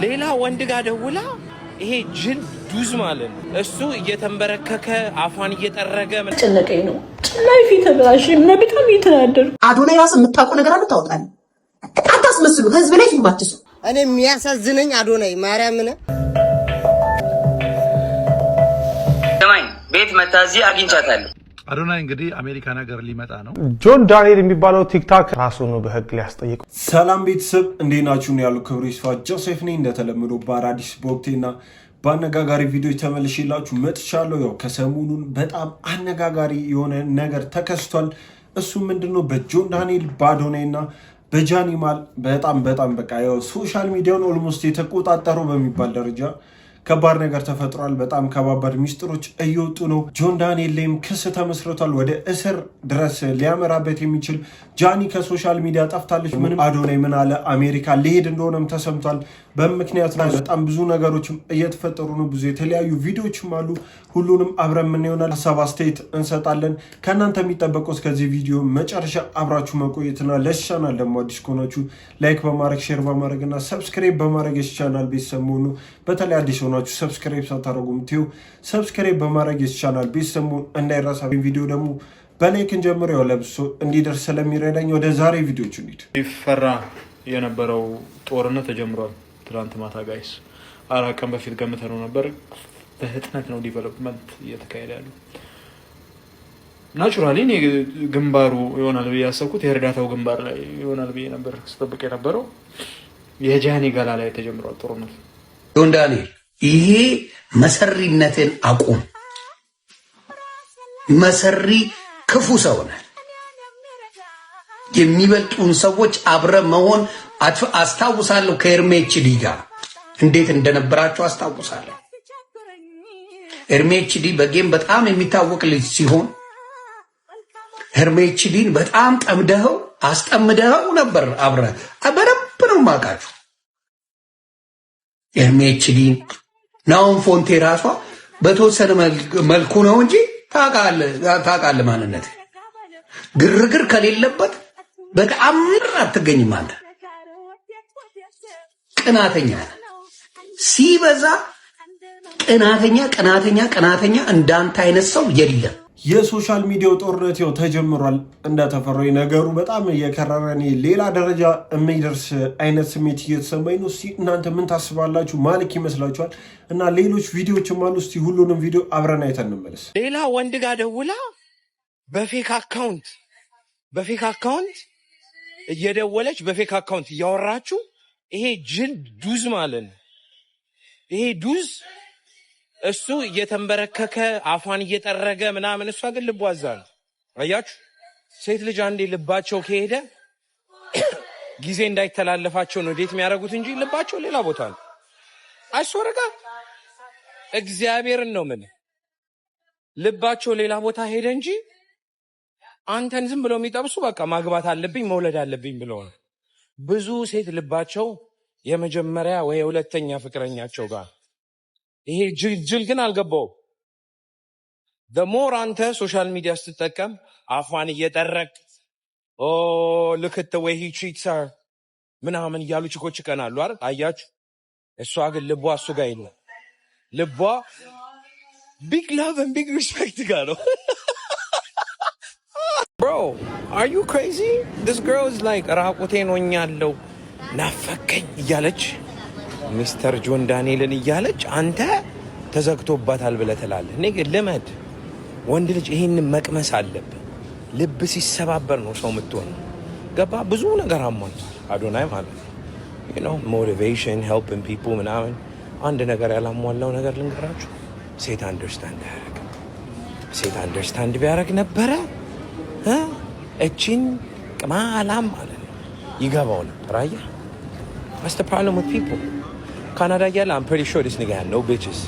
ሌላ ወንድ ጋር ደውላ ይሄ ጅል ዱዝ ማለት ነው። እሱ እየተንበረከከ አፏን እየጠረገ ጨነቀኝ ነው ጭላይ ፊት ተብላሽ እና በጣም ይተናደር አዶናይ ራስ የምታውቀው ነገር አታውጣኝ። አታስመስሉ ህዝብ ላይ ፊት ባትሱ። እኔ የሚያሳዝነኝ አዶናይ ማርያምን ሰማይ ቤት መታዚ አግኝቻታለሁ። አዶናይ እንግዲህ አሜሪካ ነገር ሊመጣ ነው። ጆን ዳንኤል የሚባለው ቲክታክ ራሱን በህግ ሊያስጠይቅ። ሰላም ቤተሰብ እንዴት ናችሁ? ነው ያለው ክብሩ ይስፋ ጆሴፍ ነኝ። እንደተለመደው በአዲስ ቦክቴና በአነጋጋሪ ቪዲዮዎች ተመልሼላችሁ መጥቻለሁ። ያው ከሰሞኑን በጣም አነጋጋሪ የሆነ ነገር ተከስቷል። እሱ ምንድነው? በጆን ዳንኤል በአዶናይና በጃኒ ማል በጣም በቃ ያው ሶሻል ሚዲያውን ኦልሞስት የተቆጣጠረው በሚባል ደረጃ ከባድ ነገር ተፈጥሯል። በጣም ከባባድ ሚስጥሮች እየወጡ ነው። ጆን ዳንኤል ላይም ክስ ተመስርቷል። ወደ እስር ድረስ ሊያመራበት የሚችል ጃኒ ከሶሻል ሚዲያ ጠፍታለች። ምንም አዶናይ ምን አለ አሜሪካ ሊሄድ እንደሆነም ተሰምቷል። በምክንያት ላይ በጣም ብዙ ነገሮችም እየተፈጠሩ ነው። ብዙ የተለያዩ ቪዲዮዎችም አሉ። ሁሉንም አብረን ምን ይሆናል ሀሳብ አስተያየት እንሰጣለን። ከእናንተ የሚጠበቀው እስከዚህ ቪዲዮ መጨረሻ አብራችሁ መቆየትና ለዚህ ቻናል ደግሞ አዲስ ከሆናችሁ ላይክ በማድረግ ሼር በማድረግና ሰብስክራይብ በማድረግ የዚህ ቻናል ቤተሰብ መሆኑ በተለይ አዲስ ሆናችሁ ሰብስክራይብ ሳታደርጉ ምትዩ ሰብስክራይብ በማድረግ የዚህ ቻናል ቤተሰብ መሆኑ እንዳይረሳ። ቪዲዮ ደግሞ በላይክ እንጀምር። ያው ለብሶ እንዲደርስ ስለሚረዳኝ ወደ ዛሬ ቪዲዮቹ እንሂድ። ይፈራ የነበረው ጦርነት ተጀምሯል። ትላንት ማታ ጋይስ 4 ቀን በፊት ገምተነው ነበር። በህጥነት ነው ዲቨሎፕመንት እየተካሄደ ያለው። ናቹራሊ እኔ ግንባሩ ይሆናል ብዬ ያሰብኩት የእርዳታው ግንባር ላይ ይሆናል ብዬ ነበር ስጠብቅ የነበረው። የጃኒ ገላ ላይ ተጀምሯል ጦርነት። ጆን ዳንኤል ይሄ መሰሪነትን አቁም። መሰሪ ክፉ ሰው ነህ። የሚበልጡን ሰዎች አብረ መሆን አስታውሳለሁ። ከኤርሜችዲ ጋር እንዴት እንደነበራቸው አስታውሳለሁ። ኤርሜችዲ በጌም በጣም የሚታወቅ ልጅ ሲሆን ኤርሜችዲን በጣም ጠምደኸው አስጠምደኸው ነበር። አብረ በደንብ ነው የማውቃችሁ። ኤርሜችዲን ናውን ፎንቴ ራሷ በተወሰነ መልኩ ነው እንጂ ታውቃለህ ማንነት። ግርግር ከሌለበት በተአምር አትገኝም አንተ። ቅናተኛ ሲበዛ ቅናተኛ እንዳንተ አይነት ሰው የለም። የሶሻል ሚዲያው ጦርነት ያው ተጀምሯል። እንደተፈራው ነገሩ በጣም እየከረረን ሌላ ደረጃ የሚደርስ አይነት ስሜት እየተሰማኝ ነው። እስቲ እናንተ ምን ታስባላችሁ? ማልክ ይመስላችኋል? እና ሌሎች ቪዲዮዎችም አሉ። እስቲ ሁሉንም ቪዲዮ አብረን አይተን እንመለስ። ሌላ ወንድ ጋር ደውላ በፌክ አካውንት እየደወለች በፌክ አካውንት እያወራችሁ ይሄ ጅል ዱዝ ማለት ነው። ይሄ ዱዝ እሱ እየተንበረከከ አፏን እየጠረገ ምናምን፣ እሷ ግን ልቧ እዛ ነው። አያችሁ፣ ሴት ልጅ አንዴ ልባቸው ከሄደ ጊዜ እንዳይተላለፋቸው ነው ዴት የሚያደርጉት እንጂ ልባቸው ሌላ ቦታ ነው። አይሶረጋ እግዚአብሔርን ነው ምን ልባቸው ሌላ ቦታ ሄደ እንጂ አንተን ዝም ብለው የሚጠብሱ በቃ ማግባት አለብኝ መውለድ አለብኝ ብለው ነው። ብዙ ሴት ልባቸው የመጀመሪያ ወይ የሁለተኛ ፍቅረኛቸው ጋር። ይሄ ጅል ግን አልገባው። ደሞር አንተ ሶሻል ሚዲያ ስትጠቀም አፏን እየጠረቅ ልክት ወይ ቺትሰር ምናምን እያሉ ችኮች ይቀናሉ አይደል? አያችሁ። እሷ ግን ልቧ እሱ ጋር የለም። ልቧ ቢግ ላቭ and ቢግ ሪስፔክት ጋር ነው። Bro, are you crazy? This girl is like ራቁቴን ሆኛለሁ ናፈቀኝ እያለች ሚስተር ጆን ዳንኤልን እያለች አንተ ተዘግቶባታል ብለህ ትላለህ። እኔ ግን ልመድ፣ ወንድ ልጅ ይሄንን መቅመስ አለብህ። ልብ ሲሰባበር ነው ሰው የምትሆነው። ገባ? ብዙ ነገር አሟልቷል አዶናይ ማለት ነው። you know motivation, helping people ምናምን። አንድ ነገር ያላሟላው ነገር ልንገራችሁ። ሴት አንደርስታንድ ቢያደርግ ነበረ እቺን ቅማላም ማለት ነው ይገባው ነበር። አየህ? That's the problem with people. ካናዳ እያለ I'm pretty sure this nigga had no bitches.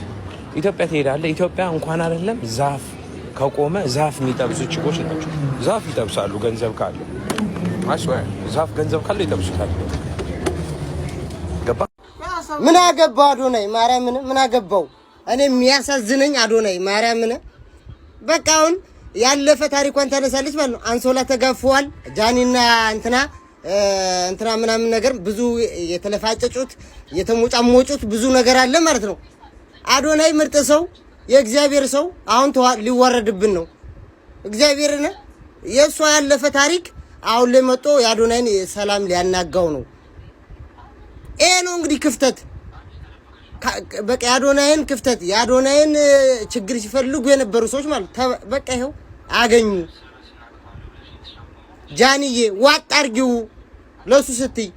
ኢትዮጵያ ትሄዳለህ። ኢትዮጵያ እንኳን አይደለም ዛፍ ከቆመ ዛፍ የሚጠብሱ ችኮች ናቸው። ዛፍ ይጠብሳሉ ገንዘብ ካለ። I swear ዛፍ ገንዘብ ካለ ይጠብሱታል። ገባ? ምን አገባው አዶናይ ማርያምን? ምን አገባው? እኔ የሚያሳዝነኝ አዶናይ ማርያምን በቃ አሁን ያለፈ ታሪኳን ታነሳለች ማለት ነው። አንሶላ ተጋፈዋል ጃኒና እንትና እንትና ምናምን ነገር ብዙ የተለፋጨጩት የተሞጫሞጩት ብዙ ነገር አለ ማለት ነው። አዶናይ ምርጥ ሰው የእግዚአብሔር ሰው አሁን ሊዋረድብን ነው። እግዚአብሔርን የሷ ያለፈ ታሪክ አሁን ላይ መጥቶ የአዶናይን ሰላም ሊያናጋው ነው። ይሄ ነው እንግዲህ ክፍተት በቃ የአዶናይን ክፍተት የአዶናይን ችግር ሲፈልጉ የነበሩ ሰዎች ማለት በቃ ይሄው አገኙ። ጃንዬ ዋጥ አርጊው ለሱ ስትይ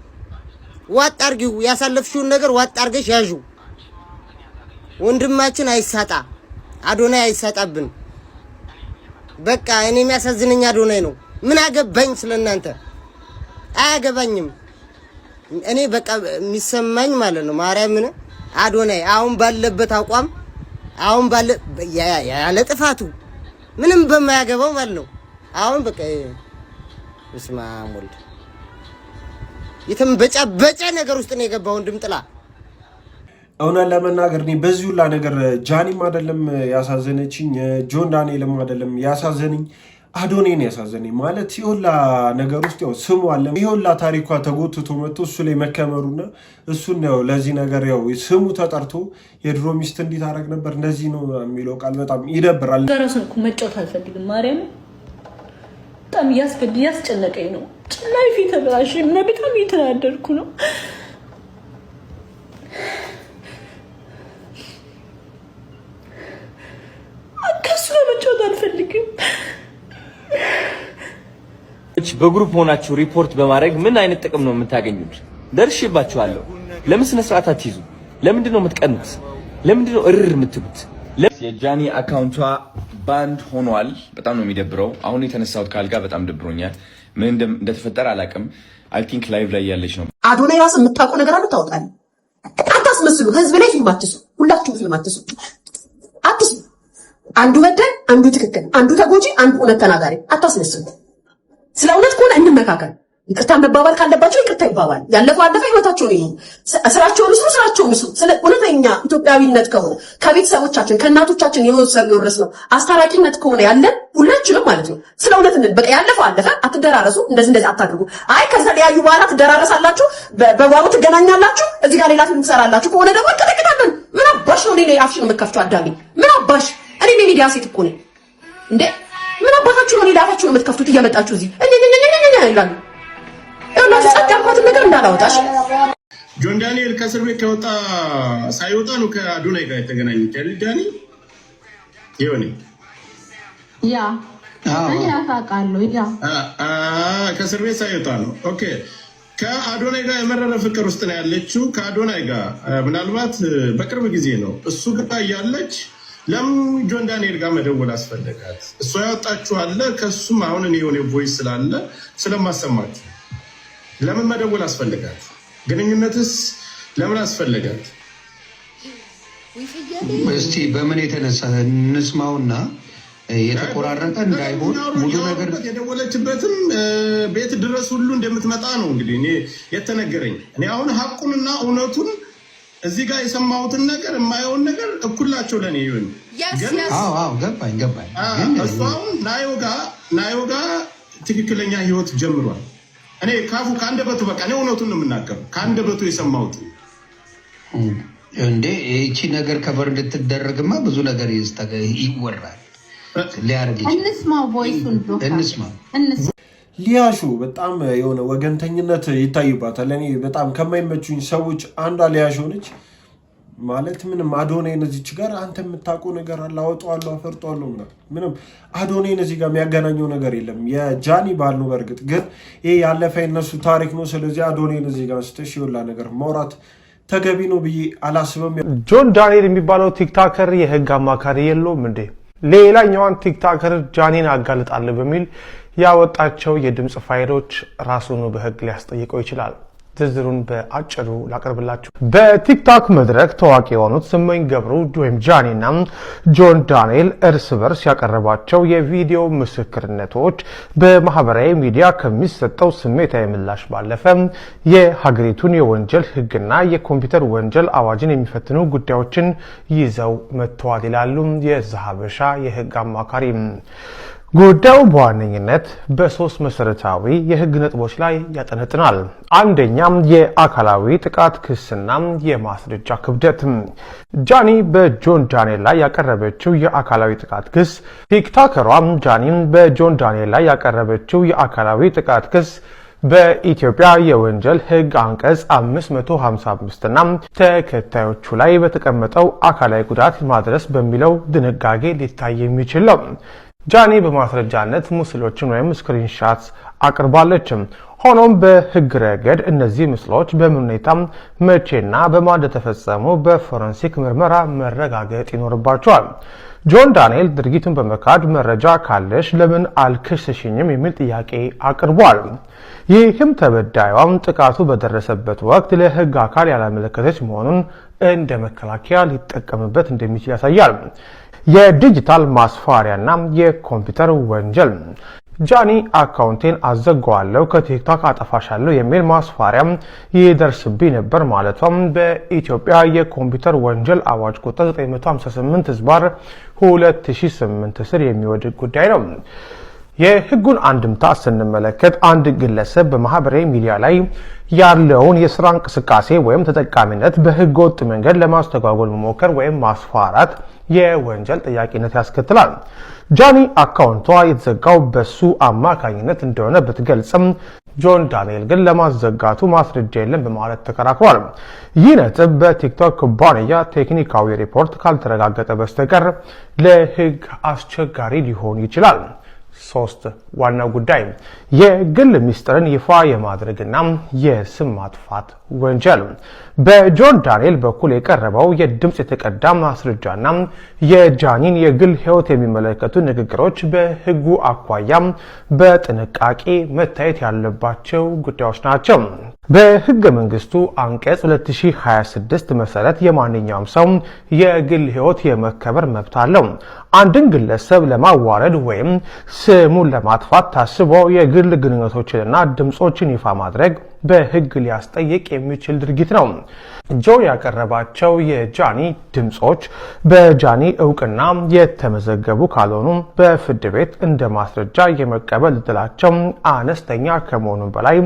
ዋጥ አርጊው ያሳለፍሽውን ነገር ዋጥ አርገሽ ያዡ። ወንድማችን አይሳጣ አዶናይ አይሳጣብን። በቃ እኔ የሚያሳዝነኝ አዶናይ ነው። ምን አገባኝ ስለናንተ አያገባኝም። እኔ በቃ የሚሰማኝ ማለት ነው ማርያምን አዶናይ አሁን ባለበት አቋም አሁን ባለ ያለ ጥፋቱ ምንም በማያገባው ማለት ነው አሁን በቃ እስማ ሞልድ የተንበጫበጨ ነገር ውስጥ ነው የገባው። ወንድም ጥላ እውነት ለመናገር እኔ በዚህ ሁላ ነገር ጃኒም አይደለም ያሳዘነችኝ፣ ጆን ዳንኤልም አይደለም ያሳዘነኝ፣ አዶናይ ነው ያሳዘነኝ። ማለት ይሁላ ነገር ውስጥ ያው ስሙ አለ ይሁላ ታሪኳ ተጎትቶ መጥቶ እሱ ላይ መከመሩና እሱን ነው ለዚህ ነገር ያው ስሙ ተጠርቶ የድሮ ሚስት እንዴት አደረግ ነበር እንደዚህ ነው የሚለው ቃል በጣም ይደብራል። ዘራሰንኩ መጫወት አልፈልግም። ማርያም በጣም ያስጨነቀኝ ነው። ጭላይ ፊት ተብራሽ እና በጣም እየተናደድኩ ነው። ከሱ ጋር መጫወት አልፈልግም። በግሩፕ ሆናችሁ ሪፖርት በማድረግ ምን አይነት ጥቅም ነው የምታገኙት? ደርሼባችኋለሁ። ለምን ስነ ስርዓት አትይዙ? ለምንድን ነው የምትቀኑት? ለምንድን ነው እርር የምትሉት? የጃኒ አካውንቷ ባንድ ሆኗል። በጣም ነው የሚደብረው። አሁን የተነሳሁት ካልጋ በጣም ደብሮኛል። ምን እንደተፈጠረ አላውቅም። አይ ቲንክ ላይቭ ላይ ያለች ነው። አዶናይ ራስ የምታውቀው ነገር አለ ታውቃለህ። አታስመስሉ። ህዝብ ላይ ፊልም አትስሩ። ሁላችሁም ፊልም አትስሩ። አትስሩ። አንዱ በደል፣ አንዱ ትክክል፣ አንዱ ተጎጂ፣ አንዱ እውነት ተናጋሪ። አታስመስሉ። ስለ እውነት ከሆነ እንመካከል። ይቅርታ መባባል ካለባቸው ይቅርታ ይባባል። ያለፈው አለፈ። ህይወታቸውን ይሄ ስራቸውን ስሩ፣ ስራቸውን ስሩ። ስለ እውነተኛ ኢትዮጵያዊነት ከሆነ ከቤተሰቦቻችን ከእናቶቻችን የወረስነው አስታራቂነት ከሆነ ያለን ሁላችንም ማለት ነው ስለ እውነት በቃ ያለፈው አለፈ። አትደራረሱ። እንደዚህ አታድርጉ። አይ ከተለያዩ በኋላ ትደራረሳላችሁ፣ በባሩ ትገናኛላችሁ፣ እዚህ ጋር ሌላ ፊልም ትሰራላችሁ ከሆነ ደግሞ እንቀጠቅጣለን። ምን አባሽ ነው እኔ አፍሽን የምትከፍቱ? አዳሚ ምን አባሽ? እኔ ሚዲያ ሴት እኮ ነኝ እንዴ! ምን አባታችሁ ነው ሌላታችሁ ነው የምትከፍቱት? እየመጣችሁ እዚህ ይላሉ። ያላችሁ ጸጥ ያልኳትን ነገር እንዳላወጣሽ። ጆን ዳንኤል ከእስር ቤት ከወጣ ሳይወጣ ነው ከአዶናይ ጋር የተገናኙት አይደል? ዳኒ ይሆነ ከእስር ቤት ሳይወጣ ነው። ኦኬ ከአዶናይ ጋር የመረረ ፍቅር ውስጥ ነው ያለችው። ከአዶናይ ጋር ምናልባት በቅርብ ጊዜ ነው እሱ ጋር እያለች ለምን ጆን ዳንኤል ጋር መደወል አስፈለጋት? እሷ ያወጣችሁ አለ ከሱም አሁን እኔ የሆነ ቮይስ ስላለ ስለማሰማችሁ ለምን መደወል አስፈለጋት? ግንኙነትስ ለምን አስፈለጋት? እስቲ በምን የተነሳ እንስማውና የተቆራረጠ እንዳይሆን ሙሉ ነገር የደወለችበትም ቤት ድረስ ሁሉ እንደምትመጣ ነው እንግዲህ እኔ የተነገረኝ። እኔ አሁን ሀቁንና እውነቱን እዚህ ጋር የሰማሁትን ነገር የማየውን ነገር እኩላቸው ለኔ ይሁን። ገባኝ። እሱ አሁን ናዮጋ ትክክለኛ ህይወት ጀምሯል። እኔ ካፉ ከአንደበቱ በቃ እኔ እውነቱን ነው የምናገረው። ከአንደበቱ የሰማሁት እንዴ እቺ ነገር ከበር እንድትደረግማ ብዙ ነገር ይወራል። ሊያርግ እንስማ። ሊያሹ በጣም የሆነ ወገንተኝነት ይታይባታል። እኔ በጣም ከማይመቹኝ ሰዎች አንዷ ሊያሹ ነች። ማለት ምንም አዶናይን እዚች ጋር አንተ የምታውቀው ነገር አለ፣ አወጣዋለሁ፣ አፈርጠዋለሁ ምንም አዶናይን እዚህ ጋር የሚያገናኘው ነገር የለም። የጃኒ ባል ነው። በእርግጥ ግን ይሄ ያለፈ የነሱ ታሪክ ነው። ስለዚህ አዶናይን እዚህ ጋር ስተሽ ይወላ ነገር ማውራት ተገቢ ነው ብዬ አላስብም። ጆን ዳንኤል የሚባለው ቲክታከር የህግ አማካሪ የለውም እንዴ? ሌላኛዋን ቲክታከር ጃኒን አጋልጣለሁ በሚል ያወጣቸው የድምጽ ፋይሎች ራሱን በህግ ሊያስጠይቀው ይችላል። ዝርዝሩን በአጭሩ ላቀርብላችሁ። በቲክቶክ መድረክ ታዋቂ የሆኑት ስመኝ ገብሩ ወይም ጃኒና ጆን ዳንኤል እርስ በርስ ያቀረባቸው የቪዲዮ ምስክርነቶች በማህበራዊ ሚዲያ ከሚሰጠው ስሜታዊ ምላሽ ባለፈ የሀገሪቱን የወንጀል ህግና የኮምፒውተር ወንጀል አዋጅን የሚፈትኑ ጉዳዮችን ይዘው መጥተዋል ይላሉ የዛሀበሻ የህግ አማካሪ። ጉዳዩ በዋነኝነት በሶስት መሰረታዊ የህግ ነጥቦች ላይ ያጠነጥናል። አንደኛም የአካላዊ ጥቃት ክስና የማስረጃ ክብደት። ጃኒ በጆን ዳንኤል ላይ ያቀረበችው የአካላዊ ጥቃት ክስ ቲክቶከሯ ጃኒ በጆን ዳንኤል ላይ ያቀረበችው የአካላዊ ጥቃት ክስ በኢትዮጵያ የወንጀል ህግ አንቀጽ 555 እና ተከታዮቹ ላይ በተቀመጠው አካላዊ ጉዳት ማድረስ በሚለው ድንጋጌ ሊታይ የሚችል ነው። ጃኒ በማስረጃነት ምስሎችን ወይም ስክሪንሻት አቅርባለች። ሆኖም በህግ ረገድ እነዚህ ምስሎች በምን ሁኔታ መቼና በማን እንደተፈጸሙ በፎረንሲክ ምርመራ መረጋገጥ ይኖርባቸዋል። ጆን ዳንኤል ድርጊቱን በመካድ መረጃ ካለሽ ለምን አልከሰሽኝም የሚል ጥያቄ አቅርቧል። ይህም ተበዳይዋም ጥቃቱ በደረሰበት ወቅት ለህግ አካል ያላመለከተች መሆኑን እንደ መከላከያ ሊጠቀምበት እንደሚችል ያሳያል። የዲጂታል ማስፈራሪያና የኮምፒውተር ወንጀል ጃኒ አካውንቴን አዘጋዋለሁ ከቲክቶክ አጠፋሻለሁ የሚል ማስፈራሪያ ይደርስብኝ ነበር ማለቷም በኢትዮጵያ የኮምፒውተር ወንጀል አዋጅ ቁጥር 958/2008 ስር የሚወድቅ ጉዳይ ነው። የህጉን አንድምታ ስንመለከት አንድ ግለሰብ በማህበራዊ ሚዲያ ላይ ያለውን የስራ እንቅስቃሴ ወይም ተጠቃሚነት በህገ ወጥ መንገድ ለማስተጓጎል መሞከር ወይም ማስፈራራት የወንጀል ጥያቄነት ያስከትላል። ጃኒ አካውንቷ የተዘጋው በሱ አማካኝነት እንደሆነ ብትገልጽም ጆን ዳንኤል ግን ለማዘጋቱ ማስረጃ የለም በማለት ተከራክሯል። ይህ ነጥብ በቲክቶክ ኩባንያ ቴክኒካዊ ሪፖርት ካልተረጋገጠ በስተቀር ለህግ አስቸጋሪ ሊሆን ይችላል። ሶስት ዋናው ጉዳይ የግል ሚስጥርን ይፋ የማድረግና የስም ማጥፋት ወንጀል። በጆን ዳንኤል በኩል የቀረበው የድምጽ የተቀዳ ማስረጃና የጃኒን የግል ህይወት የሚመለከቱ ንግግሮች በህጉ አኳያ በጥንቃቄ መታየት ያለባቸው ጉዳዮች ናቸው። በህገ መንግስቱ አንቀጽ 2026 መሰረት የማንኛውም ሰው የግል ህይወት የመከበር መብት አለው። አንድን ግለሰብ ለማዋረድ ወይም ስሙን ለማጥፋት ታስቦ የግል ግንኙነቶችንና ድምጾችን ይፋ ማድረግ በህግ ሊያስጠይቅ የሚችል ድርጊት ነው። ጆ ያቀረባቸው የጃኒ ድምጾች በጃኒ እውቅና የተመዘገቡ ካልሆኑ በፍርድ ቤት እንደ ማስረጃ የመቀበል እድላቸው አነስተኛ ከመሆኑ በላይ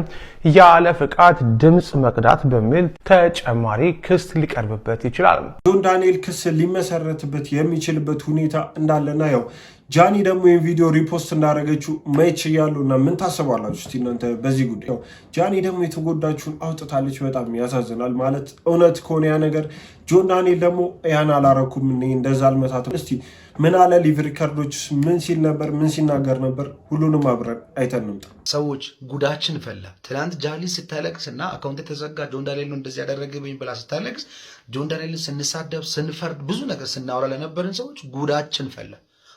ያለ ፍቃድ ድምጽ መቅዳት በሚል ተጨማሪ ክስ ሊቀርብበት ይችላል። ጆን ዳንኤል ክስ ሊመሰረትበት የሚችልበት ሁኔታ እንዳለና ያው ጃኒ ደግሞ ይህን ቪዲዮ ሪፖስት እንዳደረገችው ማየት ችያለሁ እና ምን ታስባላችሁ እስቲ እናንተ በዚህ ጉዳይ? ጃኒ ደግሞ የተጎዳችሁን አውጥታለች። በጣም ያሳዝናል። ማለት እውነት ከሆነ ያ ነገር ጆን ዳንኤል ደግሞ ያን አላረኩም እኔ እንደዛ አልመታትም። እስቲ ምን አለ ሊቭ ሪከርዶች ምን ሲል ነበር? ምን ሲናገር ነበር? ሁሉንም አብረን አይተን እንምጣ። ሰዎች ጉዳችን ፈላ። ትናንት ጃኒ ስታለቅስ እና አካውንት ተዘጋ ጆን ዳንኤል ነው እንደዚህ ያደረገብኝ ብላ ስታለቅስ ጆን ዳንኤልን ስንሳደብ ስንፈርድ ብዙ ነገር ስናወራ ለነበርን ሰዎች ጉዳችን ፈላ።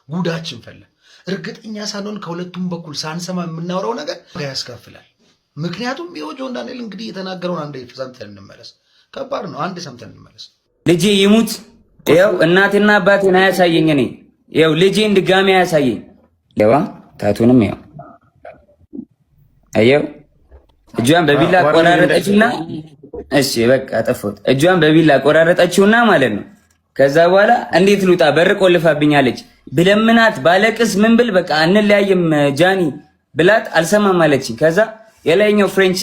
ጉዳችን ፈላ። እርግጠኛ ሳንሆን ከሁለቱም በኩል ሳንሰማ የምናወራው ነገር ያስከፍላል። ምክንያቱም ይኸው ጆን ዳንኤል እንግዲህ የተናገረውን አንዴ ሰምተን እንመለስ። ከባድ ነው። አንዴ ሰምተን እንመለስ። ልጄ ይሙት ይኸው እናትና አባቴን አያሳየኝ። እኔ ይኸው ልጄን ድጋሚ አያሳየኝ። ለዋ ታቱንም ይኸው አየው እጇን በቢላ ቆራረጠችና እሺ በቃ ጠፎት እጇን በቢላ ቆራረጠችውና ማለት ነው። ከዛ በኋላ እንዴት ልውጣ በር ቆልፋብኛለች ብለምናት ባለቅስ ምን ብል በቃ አንለያይም ጃኒ ብላት አልሰማም አለችኝ። ከዛ የላይኛው ፍሬንች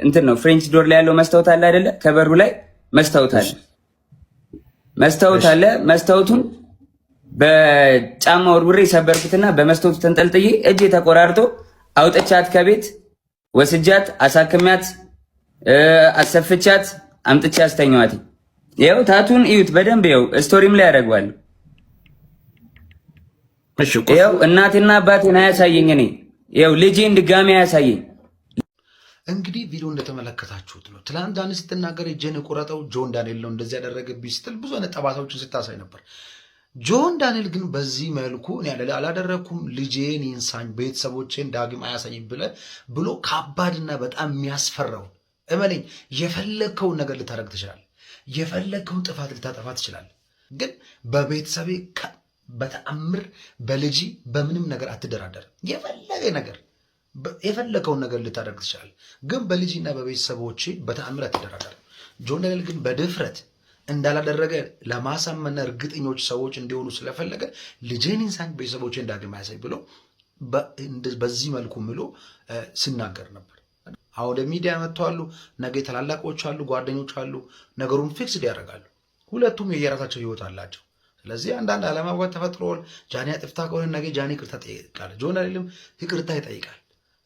እንትን ነው ፍሬንች ዶር ላይ ያለው መስታወት አለ አይደለ? ከበሩ ላይ መስታወት አለ። መስታወቱን በጫማ ወርውሬ ሰበርኩትና በመስታወቱ ተንጠልጥዬ እጄ ተቆራርጦ አውጥቻት ከቤት ወስጃት አሳክሚያት አሰፍቻት አምጥቻ አስተኛዋት። ይኸው ታቱን እዩት በደንብ ይኸው ስቶሪም ላይ ያደርገዋል። ይኸው እናቴና አባቴን አያሳየኝ። እኔ ይኸው ልጄን ድጋሚ አያሳየኝ። እንግዲህ ቪዲዮ እንደተመለከታችሁት ነው። ትላንት ዳኒ ስትናገር እጄን ቁረጠው ጆን ዳንኤል ነው እንደዚህ ያደረገብኝ ስትል ብዙ አይነት ጠባሳዎችን ስታሳይ ነበር። ጆን ዳንኤል ግን በዚህ መልኩ እኔ አላደረኩም ልጄን ይንሳኝ ቤተሰቦቼን ዳግም አያሳየኝ ብሎ ከባድና በጣም የሚያስፈራው እመነኝ፣ የፈለግከውን ነገር ልታደርግ ትችላለህ። የፈለግከውን ጥፋት ልታጠፋ ትችላለህ። ግን በቤተሰቤ በተአምር በልጅ በምንም ነገር አትደራደር። የፈለገውን ነገር ልታደርግ ትችላለህ። ግን በልጅና በቤተሰቦቼ በተአምር አትደራደር። ጆን ዳንኤል ግን በድፍረት እንዳላደረገ ለማሳመን እርግጠኞች ሰዎች እንዲሆኑ ስለፈለገ ልጄን ኢንሳን ቤተሰቦቼ እንዳገኝ ያሳይ ብሎ በዚህ መልኩ ምሎ ሲናገር ነበር። አሁን ወደ ሚዲያ መጥተዋሉ። ነገ ታላላቆች አሉ፣ ጓደኞች አሉ፣ ነገሩን ፊክስድ ያደርጋሉ። ሁለቱም የየራሳቸው ህይወት አላቸው። ስለዚህ አንዳንድ አለማግባት ተፈጥሯል። ጃኒ አጥፍታ ከሆነ ነገ ጃኒ ይቅርታ ጠይቃል፣ ጆንዳንኤልም ይቅርታ ይጠይቃል።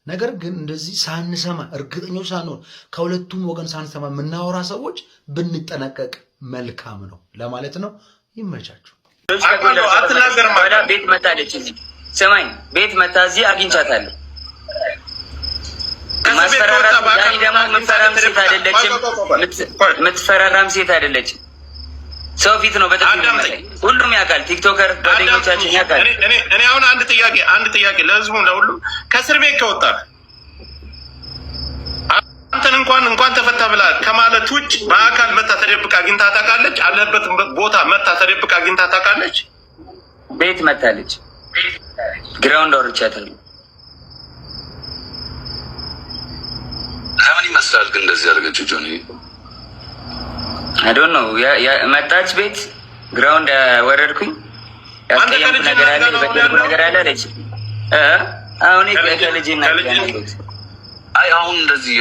ነገር ግን እንደዚህ ሳንሰማ እርግጠኞች ሳንሆን ከሁለቱም ወገን ሳንሰማ የምናወራ ሰዎች ብንጠነቀቅ መልካም ነው ለማለት ነው። ይመቻችሁ። ቤት መታለች፣ እዚህ ስማኝ፣ ቤት መታ እዚህ አግኝቻታለሁ። ማስፈራራት ጃኒ ደግሞ የምትፈራም ሴት አይደለችም፣ የምትፈራራም ሴት አይደለችም። ሰው ፊት ነው በጣም ሁሉም ያውቃል። ቲክቶከር ጓደኞቻችን ያውቃል። እኔ አሁን አንድ ጥያቄ ለህዝቡ ለሁሉም ከእስር ቤት ከወጣህ አንተን እንኳን ተፈታ ብላ ከማለት ውጭ በአካል መታ ተደብቃ አግኝታ ታውቃለች? አለበት ቦታ መታ ተደብቃ አግኝታ ታውቃለች? ቤት መታለች። ግራውንድ አውርቻታለሁ። ለምን ይመስላል ግን እንደዚህ ያደረገችው ጆኒ? አይ ዶንት ኖ መጣች ቤት ግራውንድ ወረድኩኝ። ያስቀየምኩ ነገር አለ፣ የበደልኩ ነገር አለ አለች። አሁን ከልጅና አይ አሁን እንደዚህ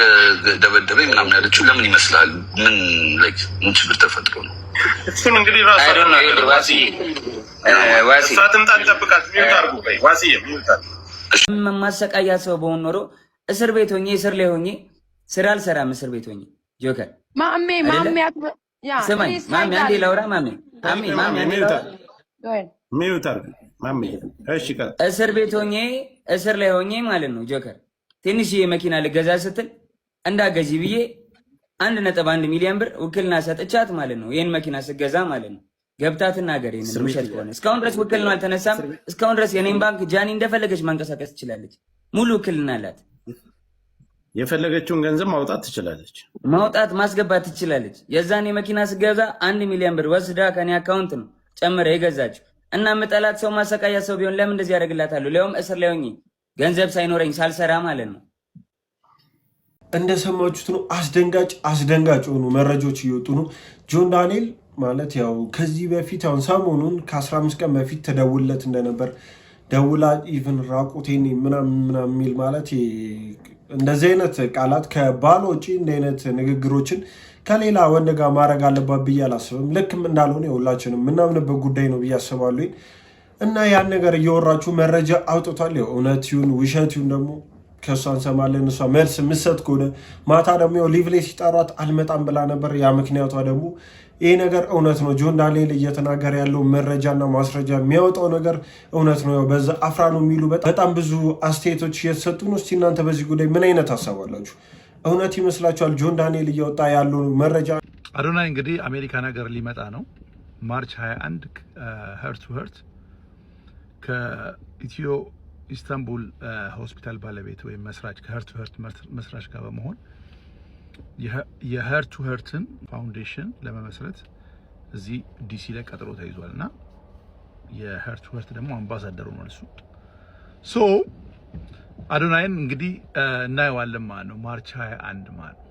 ደበደበኝ ምናምን ያለችው ለምን ይመስላል? ምን ችግር ተፈጥሮ ነው? እሱን እንግዲህ ራሱ አይ ዶንት ኖ ዋሲ ሳትምጣን ጠብቃት። ዋሲ ማሰቃያ ሰው በሆን ኖሮ እስር ቤት ሆኜ እስር ላይ ሆኜ ስራ አልሰራም። እስር ቤት ሆኜ ጆከር ማሜ ስማኝ፣ ማሜ አንዴ ላውራ። ማሜ እስር ቤት ሆኜ እስር ላይ ሆኜ ማለት ነው ጆከር ትንሽዬ መኪና ልገዛ ስትል እንዳገዢ ብዬ 1.1 ሚሊዮን ብር ውክልና ሰጥቻት ማለት ነው። ይህን መኪና ስገዛ ማለት ነው። ገብታ ትናገር ይሄንን ውሸት ከሆነ። እስካሁን ድረስ ውክልና አልተነሳም። እስካሁን ድረስ የኔን ባንክ ጃኒ እንደፈለገች ማንቀሳቀስ ትችላለች። ሙሉ ውክልና አላት። የፈለገችውን ገንዘብ ማውጣት ትችላለች። ማውጣት ማስገባት ትችላለች። የዛኔ መኪና ስገዛ 1 ሚሊዮን ብር ወስዳ ከኔ አካውንት ነው ጨምረ የገዛችው። እና ምጠላት ሰው ማሰቃያ ሰው ቢሆን ለምን እንደዚህ ያደርግላታለሁ? ሊያውም እስር ላይ ሆኜ ገንዘብ ሳይኖረኝ ሳልሰራ ማለት ነው። እንደሰማችሁት ነው። አስደንጋጭ የሆኑ መረጃዎች እየወጡ ነው። ጆን ዳንኤል ማለት ያው ከዚህ በፊት አሁን ሰሞኑን ከ15 ቀን በፊት ተደውለት እንደነበር ደውላ ኢቭን ራቁቴን ምናምን የሚል ማለት እንደዚህ አይነት ቃላት ከባል ውጪ እንዲህ አይነት ንግግሮችን ከሌላ ወንድ ጋር ማድረግ አለባት ብዬ አላስብም። ልክም እንዳልሆነ ሁላችንም የምናምንበት ጉዳይ ነው ብዬ አስባለሁ። እና ያን ነገር እየወራችሁ መረጃ አውጥቷል። እውነት ይሁን ውሸት ይሁን ደግሞ ከእሷ እንሰማለን። እሷ መልስ ምሰጥ ከሆነ ማታ ደግሞ ሊቭ ላይ ሲጠሯት አልመጣም ብላ ነበር። ያ ምክንያቷ ደግሞ ይህ ነገር እውነት ነው። ጆን ዳንኤል እየተናገረ ያለው መረጃና ማስረጃ የሚያወጣው ነገር እውነት ነው። በዛ አፍራ ነው የሚሉ በጣም ብዙ አስተያየቶች እየተሰጡ ነው። እስቲ እናንተ በዚህ ጉዳይ ምን አይነት ሀሳብ አላችሁ? እውነት ይመስላችኋል ጆን ዳንኤል እያወጣ ያለው መረጃ? አዶናይ እንግዲህ አሜሪካን ሀገር ሊመጣ ነው ማርች 21 ሄርት ቱ ሄርት ከኢትዮ ኢስታንቡል ሆስፒታል ባለቤት ወይም መስራች ከሄርት ቱ ሄርት መስራች ጋር በመሆን የሄርት ቱ ሄርትን ፋውንዴሽን ለመመስረት እዚህ ዲሲ ላይ ቀጥሮ ተይዟል እና የሄርት ቱ ሄርት ደግሞ አምባሳደሩ ነው እሱ። ሶ አዶናይን እንግዲህ እናየዋለን ማለት ነው ማርች 21 ማለት ነው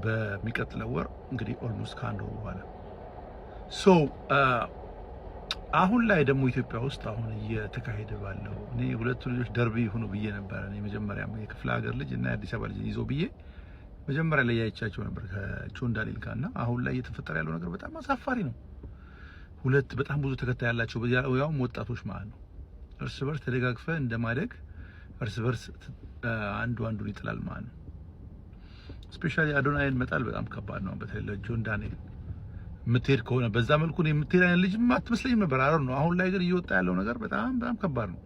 በሚቀጥለው ወር እንግዲህ ኦልሞስት ከአንድ ወር በኋላ። ሶ አሁን ላይ ደግሞ ኢትዮጵያ ውስጥ አሁን እየተካሄደ ባለው እኔ ሁለቱ ልጆች ደርቢ ይሁኑ ብዬ ነበር። እኔ መጀመሪያ የክፍለ ሀገር ልጅ እና የአዲስ አበባ ልጅ ይዞ ብዬ መጀመሪያ ላይ ያይቻቸው ነበር ከጆን ዳንኤል ጋር እና አሁን ላይ እየተፈጠረ ያለው ነገር በጣም አሳፋሪ ነው። ሁለት በጣም ብዙ ተከታይ ያላቸው ያውም ወጣቶች ማለት ነው እርስ በርስ ተደጋግፈ እንደማደግ እርስ በርስ አንዱ አንዱን ይጥላል ማለት ነው። ስፔሻሊ አዶናይን መጣል በጣም ከባድ ነው። በተለይ ለጆን ዳንኤል የምትሄድ ከሆነ በዛ መልኩ ነው የምትሄድ አይነት ልጅ አትመስለኝም ነበር። አሁን ነው አሁን ላይ ግን እየወጣ ያለው ነገር በጣም ከባድ ነው።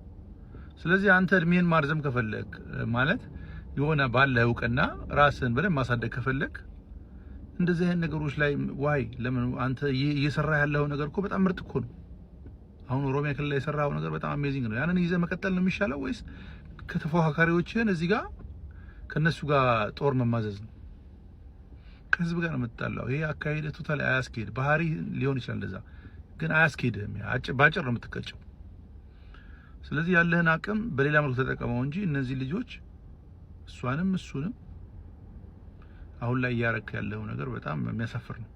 ስለዚህ አንተ እድሜን ማርዘም ከፈለክ ማለት የሆነ ባለ እውቅና ራስን በደንብ ማሳደግ ከፈለክ እንደዚህ አይነት ነገሮች ላይ ዋይ ለምን አንተ እየሰራ ያለው ነገር እኮ በጣም ምርጥ እኮ ነው። አሁን ኦሮሚያ ክልል ላይ የሰራው ነገር በጣም አሜዚንግ ነው። ያንን ይዘህ መቀጠል ነው የሚሻለው ወይስ ከተፎካካሪዎችን እዚህ ጋር ከነሱ ጋር ጦር መማዘዝ ነው? ከህዝብ ጋር ነው የምትጣላው። ይሄ አካሄድ ቶታሊ አያስኬድ። ባህሪ ሊሆን ይችላል እንደዛ፣ ግን አያስኬድም። ባጭር ነው የምትቀጨው። ስለዚህ ያለህን አቅም በሌላ መልኩ ተጠቀመው እንጂ እነዚህ ልጆች እሷንም እሱንም አሁን ላይ እያረክ ያለው ነገር በጣም የሚያሳፍር ነው።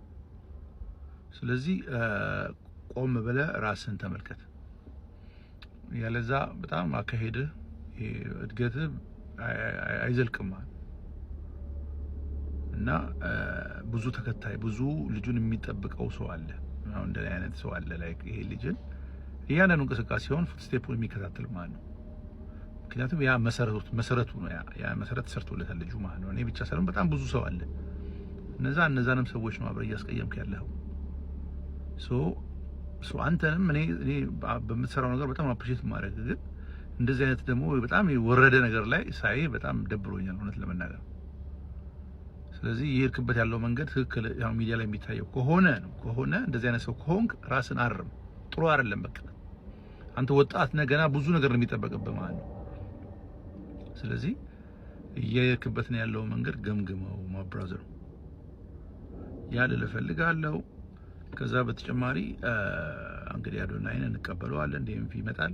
ስለዚህ ቆም ብለህ ራስን ተመልከት። ያለዛ በጣም አካሄድህ እድገትህ አይዘልቅም እና ብዙ ተከታይ ብዙ ልጁን የሚጠብቀው ሰው አለ። አሁን እንደ አይነት ሰው አለ ላይ ይሄ ልጅን እያንዳንዱ እንቅስቃሴውን ፉት ስቴፑን የሚከታተል ማለት ነው። ምክንያቱም ያ መሰረቱ ነው። ያ መሰረት ሰርቶለታል ልጁ ማለት ነው። እኔ ብቻ ሳይሆን በጣም ብዙ ሰው አለ። እነዛንም ሰዎች ነው አብረህ እያስቀየምክ ያለኸው። ሶ አንተንም እኔ በምትሰራው ነገር በጣም አፕሪሼት ማድረግ፣ ግን እንደዚህ አይነት ደግሞ በጣም የወረደ ነገር ላይ ሳይ በጣም ደብሮኛል እውነት ለመናገር። ስለዚህ የሄድክበት ያለው መንገድ ትክክል ያው ሚዲያ ላይ የሚታየው ከሆነ እንደዚህ አይነት ሰው ከሆንክ ራስን አርም። ጥሩ አይደለም። በቃ አንተ ወጣት ነህ፣ ገና ብዙ ነገር ነው የሚጠበቅብህ ማለት ነው። ስለዚህ የሄድክበት ነው ያለው መንገድ ገምግመው ማብራዘር ያለ ልፈልጋለሁ። ከዛ በተጨማሪ እንግዲህ አዶናይን እንቀበለዋለን። ዲኤምቪ ይመጣል።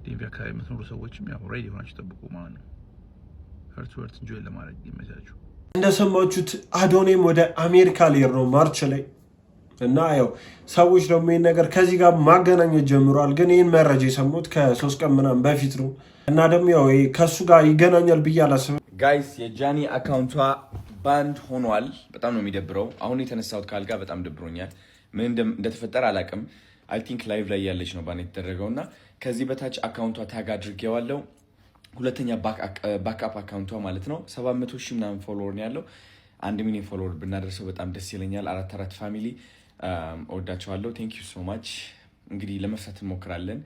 ዲኤምቪ አካባቢ የምትኖሩ ሰዎችም ያው ሬዲ ሆናችሁ ጠብቁ ማለት ነው። ህርት እንጆይ ለማድረግ ይመቻችሁ። እንደሰማችሁት አዶናይም ወደ አሜሪካ ሊሄድ ነው ማርች ላይ እና ያው ሰዎች ደግሞ ይህን ነገር ከዚህ ጋር ማገናኘት ጀምሯል። ግን ይህን መረጃ የሰሙት ከ3 ቀን ምናምን በፊት ነው እና ደግሞ ያው ከሱ ጋር ይገናኛል ብዬ አላስብም። ጋይስ የጃኒ አካውንቷ ባንድ ሆኗል። በጣም ነው የሚደብረው። አሁን የተነሳሁት ካልጋ በጣም ደብሮኛል። ምን እንደተፈጠረ አላውቅም። አይ ቲንክ ላይቭ ላይ ያለች ነው ባንድ የተደረገው እና ከዚህ በታች አካውንቷ ታግ አድርጌዋለሁ። ሁለተኛ ባክአፕ አካውንቷ ማለት ነው 700,000 ምናምን ፎሎወር ነው ያለው። 1 ሚሊዮን ፎሎወር ብናደርሰው በጣም ደስ ይለኛል። 4 ፋሚሊ እወዳቸዋለሁ። ቴንክ ዩ ሶ ማች። እንግዲህ ለመፍታት እንሞክራለን።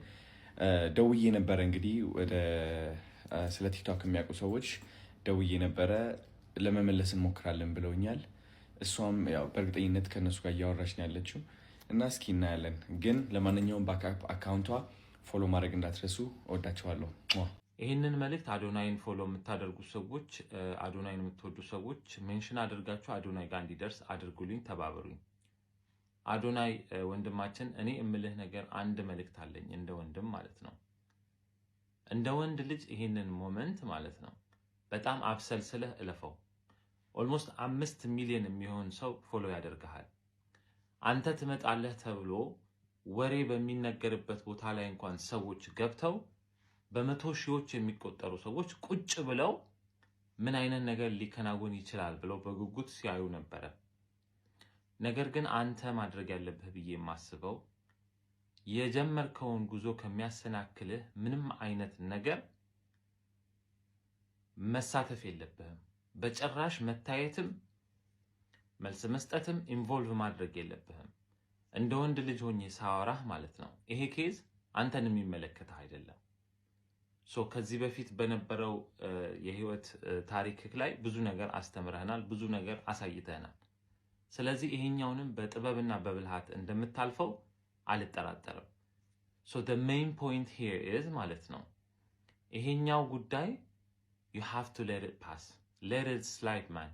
ደውዬ ነበረ እንግዲህ ወደ ስለ ቲክቶክ የሚያውቁ ሰዎች ደውዬ ነበረ ለመመለስ እንሞክራለን ብለውኛል። እሷም ያው በእርግጠኝነት ከነሱ ጋር እያወራች ነው ያለችው እና እስኪ እናያለን። ግን ለማንኛውም ባክአፕ አካውንቷ ፎሎ ማድረግ እንዳትረሱ። እወዳቸዋለሁ። ይህንን መልእክት አዶናይን ፎሎ የምታደርጉ ሰዎች፣ አዶናይን የምትወዱ ሰዎች ሜንሽን አድርጋችሁ አዶናይ ጋር እንዲደርስ አድርጉልኝ፣ ተባበሩኝ። አዶናይ ወንድማችን፣ እኔ እምልህ ነገር አንድ መልእክት አለኝ፣ እንደ ወንድም ማለት ነው። እንደ ወንድ ልጅ ይህንን ሞመንት ማለት ነው በጣም አብሰልስለህ እለፈው። ኦልሞስት 5 ሚሊዮን የሚሆን ሰው ፎሎ ያደርግሃል። አንተ ትመጣለህ ተብሎ ወሬ በሚነገርበት ቦታ ላይ እንኳን ሰዎች ገብተው በመቶ ሺዎች የሚቆጠሩ ሰዎች ቁጭ ብለው ምን አይነት ነገር ሊከናወን ይችላል ብለው በጉጉት ሲያዩ ነበረ። ነገር ግን አንተ ማድረግ ያለብህ ብዬ የማስበው የጀመርከውን ጉዞ ከሚያሰናክልህ ምንም አይነት ነገር መሳተፍ የለብህም። በጭራሽ መታየትም መልስ መስጠትም ኢንቮልቭ ማድረግ የለብህም። እንደ ወንድ ልጅ ሆኜ ሳወራህ ማለት ነው ይሄ ኬዝ አንተን የሚመለከትህ አይደለም። ከዚህ በፊት በነበረው የህይወት ታሪክ ላይ ብዙ ነገር አስተምረህናል፣ ብዙ ነገር አሳይተህናል። ስለዚህ ይሄኛውንም በጥበብና በብልሃት እንደምታልፈው አልጠራጠርም። the main point here is ማለት ነው ይሄኛው ጉዳይ you have to let it pass, let it slide man።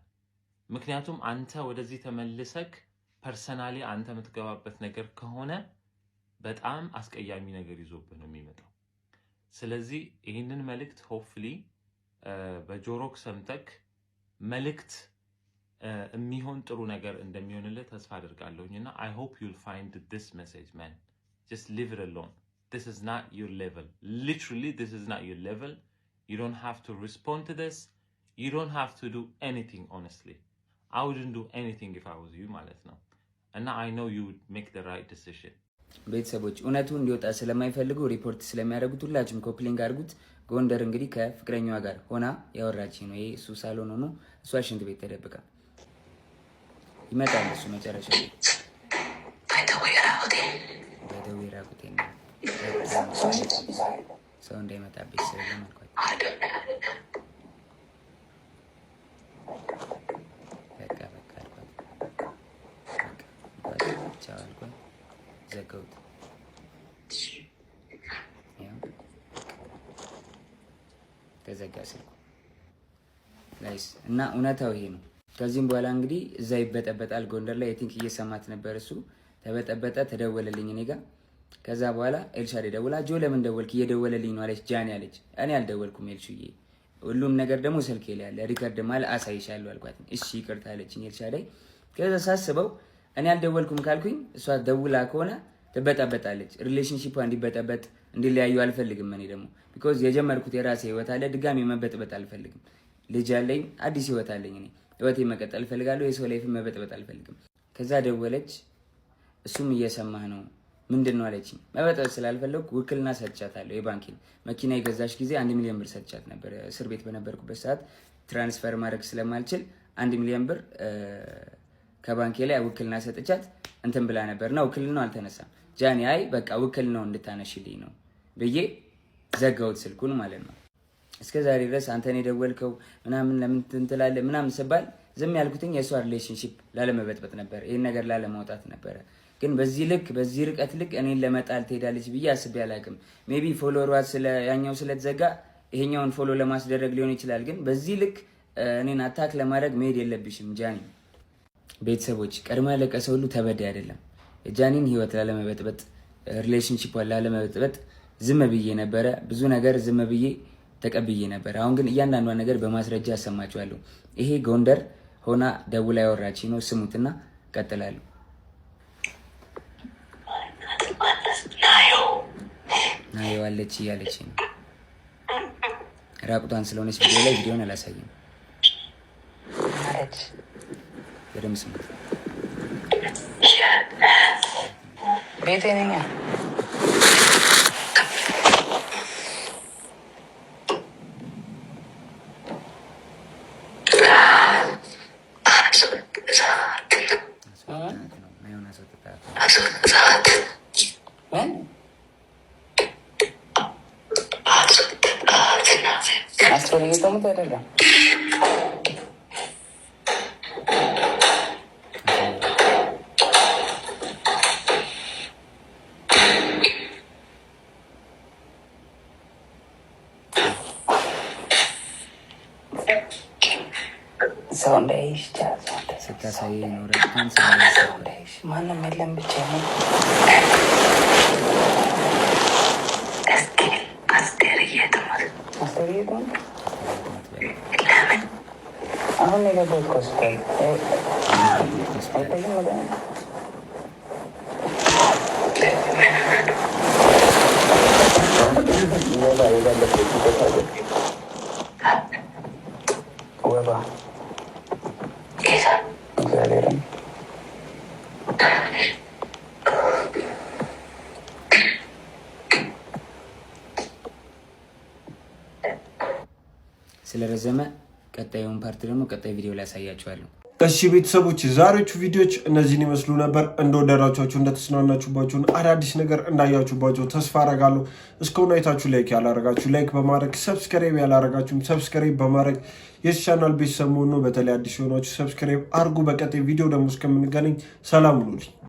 ምክንያቱም አንተ ወደዚህ ተመልሰክ ፐርሰናሊ አንተ የምትገባበት ነገር ከሆነ በጣም አስቀያሚ ነገር ይዞብህ ነው የሚመጣው። ስለዚህ ይህንን መልእክት ሆፕፉሊ በጆሮክ ሰምተክ መልእክት የሚሆን ጥሩ ነገር እንደሚሆንልህ ተስፋ አድርጋለሁኝና I hope you'll find this message man. Just leave it alone. This is not your level. Literally this is not your level. You don't have to respond to this. You don't have to do anything honestly. I wouldn't do anything if I was you ማለት ነው። እና I know you would make the right decision. ቤተሰቦች እውነቱ እንዲወጣ ስለማይፈልጉ ሪፖርት ስለሚያደርጉት ሁላችሁም ኮፕሊንግ አድርጉት። ጎንደር እንግዲህ ከፍቅረኛዋ ጋር ሆና ያወራች ነው። ይሄ እሱ ሳሎን ሆኖ እሷ ሽንት ቤት ተደብቃ ይመጣል። እሱ መጨረሻ በደዌራ ሆቴል ሰው እንዳይመጣብኝ ስለማልኳት ዘጋሁት። ተዘጋ ስልኩ ጋይስ። እና እውነታው ይሄ ነው። ከዚህም በኋላ እንግዲህ እዛ ይበጠበጣል። ጎንደር ላይ ቲንክ እየሰማት ነበር። እሱ ተበጠበጠ፣ ተደወለልኝ እኔ ጋር። ከዛ በኋላ ኤልሻዴ ደውላ ጆ ለምን ደወልክ? እየደወለልኝ ነው አለች። ጃኒ አለች። እኔ አልደወልኩም ኤልሹዬ፣ ሁሉም ነገር ደግሞ ስልኬ ላይ ያለ ሪከርድ ማለት አሳይሻለሁ አልኳት። እሺ ይቅርታ አለችኝ ኤልሻዳይ። ከዛ ሳስበው እኔ አልደወልኩም ካልኩኝ እሷ ደውላ ከሆነ ትበጣበጣለች። ሪሌሽንሺፑ እንዲበጣበጥ እንዲለያዩ አልፈልግም። እኔ ደግሞ ቢኮዝ የጀመርኩት የራሴ ህይወት አለ፣ ድጋሚ መበጥበጥ አልፈልግም። ልጅ አለኝ፣ አዲስ ህይወት አለኝ። እኔ ህይወቴ መቀጠል እፈልጋለሁ፣ የሰው ላይፍ መበጥበጥ አልፈልግም። ከዛ ደወለች። እሱም እየሰማህ ነው ምንድን ነው አለችኝ። መበጥበጥ ስላልፈለኩ ውክልና ሰጥቻታለሁ። የባንኪን መኪና የገዛች ጊዜ 1 ሚሊዮን ብር ሰጥቻት ነበር። እስር ቤት በነበርኩበት ሰዓት ትራንስፈር ማድረግ ስለማልችል 1 ሚሊዮን ብር ከባንኬ ላይ ውክልና ሰጥቻት እንትን ብላ ነበርና ውክልናው አልተነሳም። ጃኒ አይ በቃ ውክልናው እንድታነሽልኝ ነው ብዬ ዘጋሁት ስልኩን ማለት ነው። እስከ ዛሬ ድረስ አንተን የደወልከው ምናምን ለምን ትንትላለህ ምናምን ስባል ዝም ያልኩትኝ የእሷ ሪሌሽንሺፕ ላለመበጥበጥ ነበር፣ ይሄን ነገር ላለማውጣት ነበረ። ግን በዚህ ልክ በዚህ ርቀት ልክ እኔን ለመጣል ትሄዳለች ብዬ አስቤ አላውቅም። ሜቢ ፎሎወሯ ያኛው ስለተዘጋ ይሄኛውን ፎሎ ለማስደረግ ሊሆን ይችላል። ግን በዚህ ልክ እኔን አታክ ለማድረግ መሄድ የለብሽም ጃኒ። ቤተሰቦች ቀድሞ ያለቀሰ ሁሉ ተበዳ አይደለም። የጃኒን ህይወት ላለመበጥበጥ ሪሌሽንሺፑን ላለመበጥበጥ ዝም ብዬ ነበረ። ብዙ ነገር ዝም ብዬ ተቀብዬ ነበር። አሁን ግን እያንዳንዷን ነገር በማስረጃ አሰማችኋለሁ። ይሄ ጎንደር ሆና ደውላ ያወራችኝ ነው። ስሙትና ቀጥላለሁ። ናየው አለች እያለች ነው። ራቁቷን ስለሆነች ቪዲዮ ላይ ቪዲዮን አላሳየም። በደምብ ስሙት። ቤቴ ነኝ ሰው እንዳይሽ ስታሳይ ኖረን ማንም የለም ብቻ ነው። አሁን የገባሁት ኮስፕላይ ወባ እግዚአብሔርን ስለረዘመ ቀጣዩን ፓርት ደግሞ ቀጣይ ቪዲዮ ላይ ያሳያችኋለሁ። እሺ ቤተሰቦች ዛሬዎቹ ቪዲዮዎች እነዚህን ይመስሉ ነበር። እንደወደዳችኋቸው እንደተስናናችሁባቸው አዳዲስ ነገር እንዳያችሁባቸው ተስፋ አረጋለሁ። እስካሁን አይታችሁ ላይክ ያላረጋችሁ ላይክ በማድረግ ሰብስክራይብ ያላረጋችሁ ሰብስክራይብ በማድረግ የዚህ ቻናል ቤተሰብ መሆን ነው። በተለይ አዲስ የሆናችሁ ሰብስክራይብ አድርጉ። በቀጣይ ቪዲዮ ደግሞ እስከምንገናኝ ሰላም ሁኑልኝ።